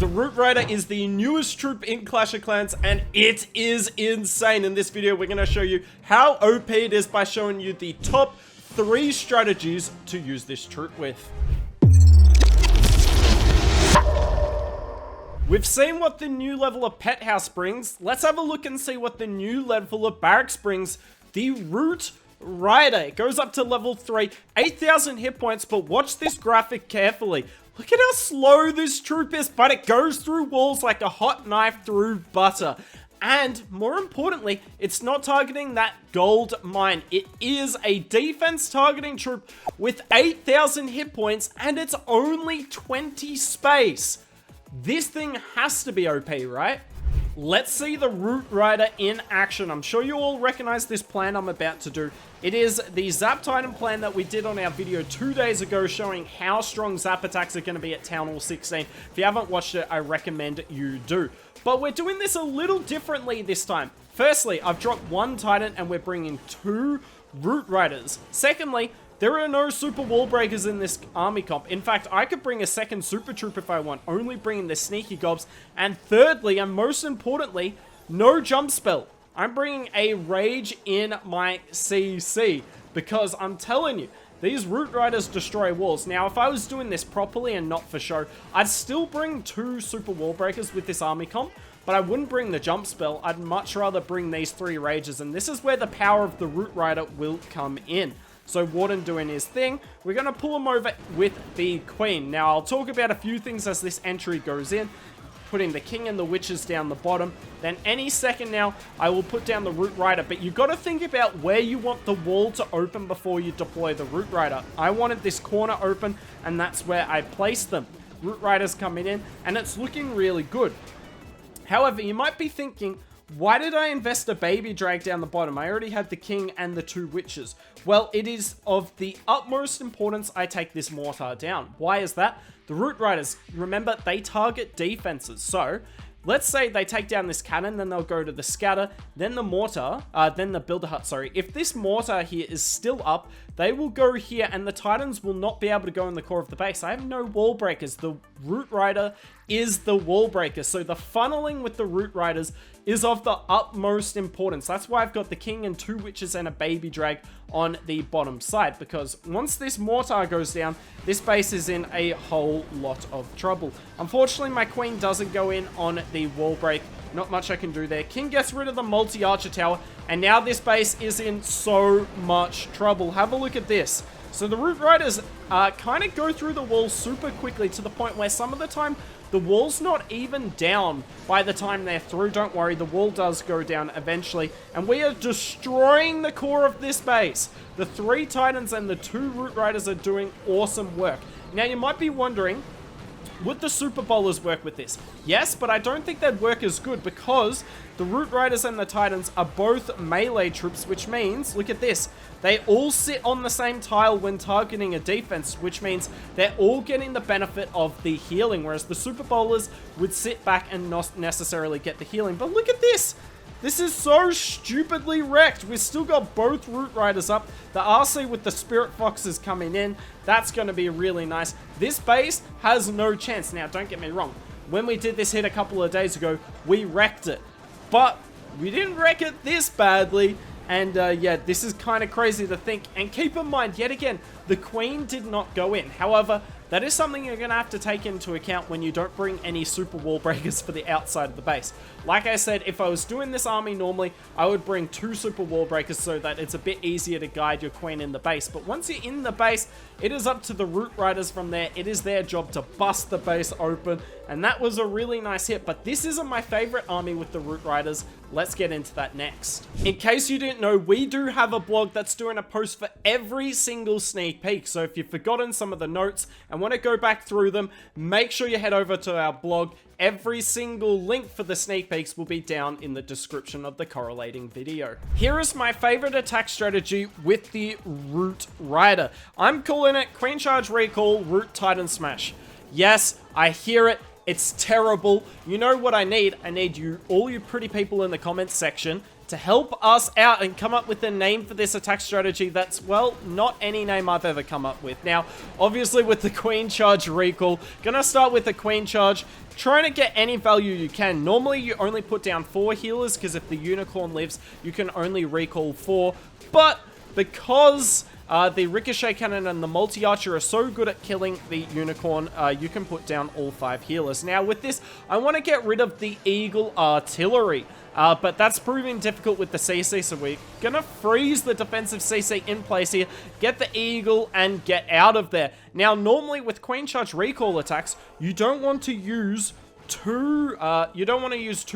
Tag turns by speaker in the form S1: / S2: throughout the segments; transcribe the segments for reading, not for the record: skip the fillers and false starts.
S1: The Root Rider is the newest troop in Clash of Clans, and it is insane. In this video, we're going to show you how OP it is by showing you the top 3 strategies to use this troop with. We've seen what the new level of Pet House brings. Let's have a look and see what the new level of Barracks brings. The Root Rider. It goes up to level 3, 8,000 hit points, but watch this graphic carefully. Look at how slow this troop is, but it goes through walls like a hot knife through butter. And more importantly, it's not targeting that gold mine. It is a defense targeting troop with 8,000 hit points, and it's only 20 space. This thing has to be OP, right? Let's see the Root Rider in action. I'm sure you all recognize this plan I'm about to do. It is the Zap Titan plan that we did on our video 2 days ago showing how strong Zap attacks are going to be at Town Hall 16. If you haven't watched it, I recommend you do. But we're doing this a little differently this time. Firstly, I've dropped 1 Titan and we're bringing 2 Root Riders. Secondly, there are no super wall breakers in this army comp. In fact, I could bring a second super troop if I want, only bringing the sneaky gobs. And thirdly, and most importantly, no jump spell. I'm bringing a rage in my CC because I'm telling you, these Root Riders destroy walls. Now, if I was doing this properly and not for show, I'd still bring 2 super wall breakers with this army comp, but I wouldn't bring the jump spell. I'd much rather bring these 3 rages, and this is where the power of the Root Rider will come in. So Warden doing his thing, we're going to pull him over with the Queen. Now, I'll talk about a few things as this entry goes in. Putting the King and the Witches down the bottom. Then any second now, I will put down the Root Rider. But you've got to think about where you want the wall to open before you deploy the Root Rider. I wanted this corner open, and that's where I placed them. Root Rider's coming in, and it's looking really good. However, you might be thinking, why did I invest a baby drag down the bottom? I already had the King and the 2 Witches. Well, it is of the utmost importance I take this mortar down. Why is that? The Root Riders, remember, they target defenses. So, let's say they take down this cannon, then they'll go to the scatter, then the mortar, then the builder hut, sorry. If this mortar here is still up, they will go here and the Titans will not be able to go in the core of the base. I have no wall breakers. The Root Rider is the wall breaker. So the funneling with the Root Riders is of the utmost importance. That's why I've got the King and 2 Witches and a baby drag on the bottom side, because once this mortar goes down, this base is in a whole lot of trouble. Unfortunately, my Queen doesn't go in on the wall break. Not much I can do there. King gets rid of the multi-archer tower, and now this base is in so much trouble. Have a look at this. So the Root Riders kind of go through the wall super quickly to the point where some of the time the wall's not even down by the time they're through. Don't worry, the wall does go down eventually, and we are destroying the core of this base. The 3 Titans and the 2 Root Riders are doing awesome work. Now you might be wondering, would the Super Bowlers work with this? Yes, but I don't think they'd work as good because the Root Riders and the Titans are both melee troops, which means, look at this, they all sit on the same tile when targeting a defense, which means they're all getting the benefit of the healing, whereas the Super Bowlers would sit back and not necessarily get the healing. But look at this! This is so stupidly wrecked. We've still got both Root Riders up. The RC with the Spirit Foxes coming in. That's going to be really nice. This base has no chance. Now, don't get me wrong. When we did this hit a couple of days ago, we wrecked it. But we didn't wreck it this badly. And yeah, this is kind of crazy to think. And keep in mind, yet again, the Queen did not go in. However, that is something you're going to have to take into account when you don't bring any super wall breakers for the outside of the base. Like I said, if I was doing this army normally, I would bring 2 super wall breakers so that it's a bit easier to guide your Queen in the base. But once you're in the base, it is up to the Root Riders from there. It is their job to bust the base open. And that was a really nice hit. But this isn't my favorite army with the Root Riders. Let's get into that next. In case you didn't know, we do have a blog that's doing a post for every single sneak peek. So if you've forgotten some of the notes and want to go back through them, make sure you head over to our blog. Every single link for the sneak peeks will be down in the description of the correlating video. Here is my favorite attack strategy with the Root Rider. I'm calling it Queen Charge Recall Root Titan Smash. Yes, I hear it. It's terrible. You know what I need? I need you, all you pretty people in the comments section, to help us out and come up with a name for this attack strategy that's, well, not any name I've ever come up with. Now, obviously with the Queen Charge recall, gonna start with the Queen Charge, trying to get any value you can. Normally you only put down 4 healers, because if the Unicorn lives, you can only recall 4, but because the Ricochet Cannon and the Multi-Archer are so good at killing the Unicorn, you can put down all 5 healers. Now with this, I want to get rid of the Eagle Artillery, but that's proving difficult with the CC, so we're going to freeze the defensive CC in place here, get the Eagle, and get out of there. Now normally with Queen Charge recall attacks, you don't want to use two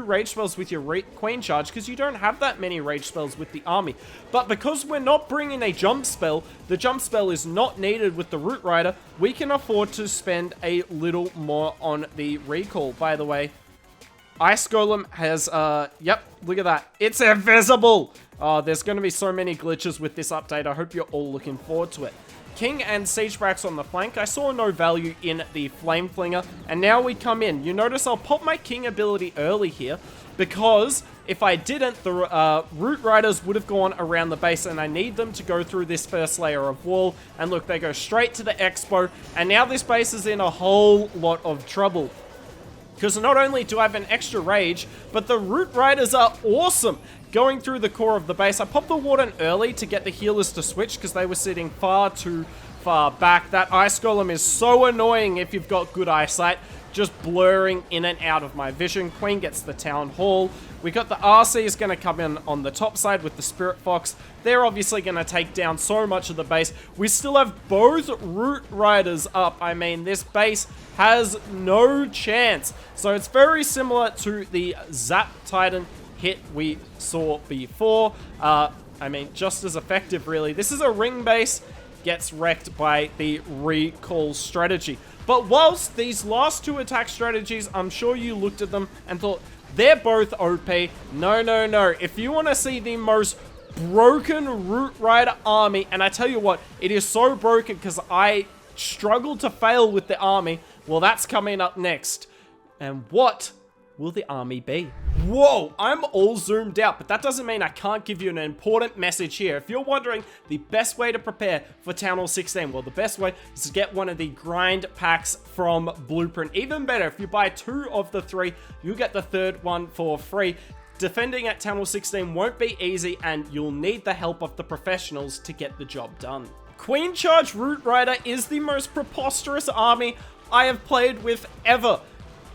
S1: rage spells with your Queen Charge, because you don't have that many rage spells with the army. But because we're not bringing a jump spell, the jump spell is not needed with the Root Rider, we can afford to spend a little more on the recall. By the way, Ice Golem has, yep, look at that. It's invisible! There's going to be so many glitches with this update. I hope you're all looking forward to it. King and Siege Barracks on the flank. I saw no value in the Flame Flinger, and now we come in. You notice I'll pop my King ability early here, because if I didn't, the Root Riders would have gone around the base, and I need them to go through this first layer of wall, and look, they go straight to the Expo, and now this base is in a whole lot of trouble. Because not only do I have an extra rage, but the Root Riders are awesome going through the core of the base. I popped the Warden early to get the healers to switch, because they were sitting far too far back. That Ice Golem is so annoying if you've got good eyesight, just blurring in and out of my vision. Queen gets the Town Hall. We got the RC is going to come in on the top side with the Spirit Fox. They're obviously going to take down so much of the base. We still have both Root Riders up. I mean, this base has no chance. So it's very similar to the Zap Titan hit we saw before. I mean, just as effective, really. This is a ring base, gets wrecked by the recall strategy. But whilst these last 2 attack strategies, I'm sure you looked at them and thought, they're both OP. No, no, no. If you want to see the most broken Root Rider army, and I tell you what, it is so broken because I struggled to fail with the army, well, that's coming up next. And what will the army be? Whoa, I'm all zoomed out, but that doesn't mean I can't give you an important message here. If you're wondering the best way to prepare for Town Hall 16, well, the best way is to get one of the grind packs from Blueprint. Even better, if you buy 2 of the 3, you get the 3rd one for free. Defending at Town Hall 16 won't be easy, and you'll need the help of the professionals to get the job done. Queen Charge Root Rider is the most preposterous army I have played with ever.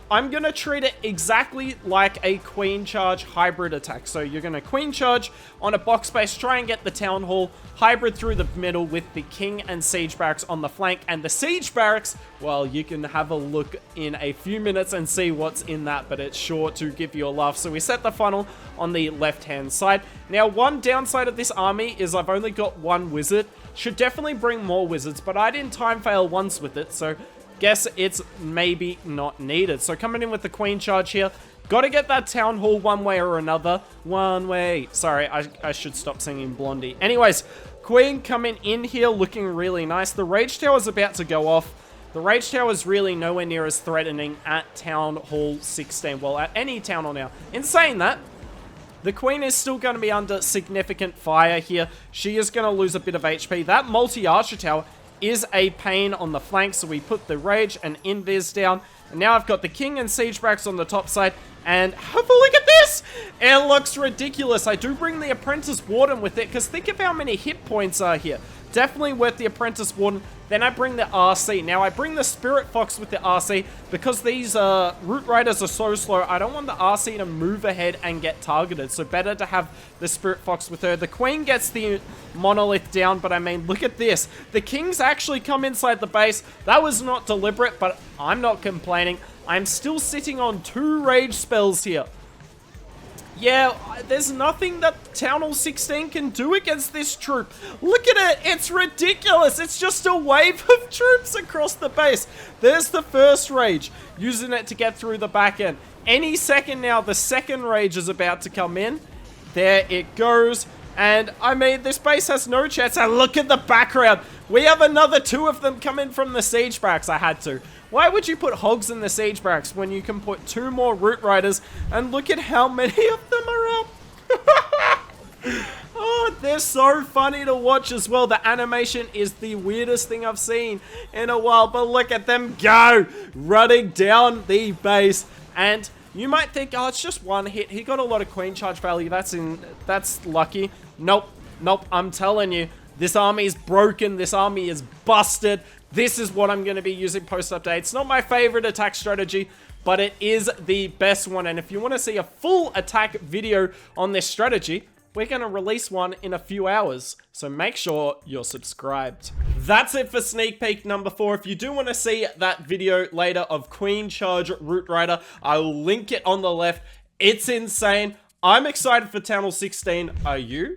S1: I'm going to treat it exactly like a Queen Charge hybrid attack. So you're going to Queen Charge on a box base, try and get the Town Hall, hybrid through the middle with the King and Siege Barracks on the flank. And the Siege Barracks, well, you can have a look in a few minutes and see what's in that, but it's sure to give you a laugh. So we set the funnel on the left-hand side. Now, one downside of this army is I've only got 1 wizard. Should definitely bring more wizards, but I didn't time fail once with it, so guess it's maybe not needed. So coming in with the Queen Charge here. Got to get that Town Hall one way or another. One way. Sorry, I should stop singing Blondie. Anyways, Queen coming in here looking really nice. The Rage Tower is about to go off. The Rage Tower is really nowhere near as threatening at Town Hall 16. Well, at any Town Hall now. In saying that, the Queen is still going to be under significant fire here. She is going to lose a bit of HP. That Multi-Archer Tower is a pain on the flank, so we put the Rage and Invis down. And now I've got the King and Siege Barracks on the top side. And have a look at this! It looks ridiculous. I do bring the Apprentice Warden with it, because think of how many hit points are here. Definitely worth the Apprentice Warden. Then I bring the RC. Now I bring the Spirit Fox with the RC, because these Root Riders are so slow. I don't want the RC to move ahead and get targeted, so better to have the Spirit Fox with her. The Queen gets the Monolith down, but I mean, look at this. The Kings actually come inside the base. That was not deliberate, but I'm not complaining. I'm still sitting on 2 rage spells here. Yeah, there's nothing that Town Hall 16 can do against this troop. Look at it. It's ridiculous. It's just a wave of troops across the base. There's the first rage, using it to get through the back end. Any second now, the second rage is about to come in. There it goes. And, I mean, this base has no chance. And look at the background. We have another 2 of them coming from the Siege Barracks. I had to. Why would you put Hogs in the Siege Barracks when you can put 2 more Root Riders? And look at how many of them are up. Oh, they're so funny to watch as well. The animation is the weirdest thing I've seen in a while. But look at them go, running down the base. And you might think, oh, it's just one hit. He got a lot of queen charge value. That's lucky. Nope, nope. I'm telling you, this army is broken. This army is busted. This is what I'm going to be using post-update. It's not my favorite attack strategy, but it is the best one. And if you want to see a full attack video on this strategy, we're going to release one in a few hours, so make sure you're subscribed. That's it for sneak peek number 4. If you do want to see that video later of Queen Charge Root Rider, I will link it on the left. It's insane. I'm excited for Town Hall 16. Are you?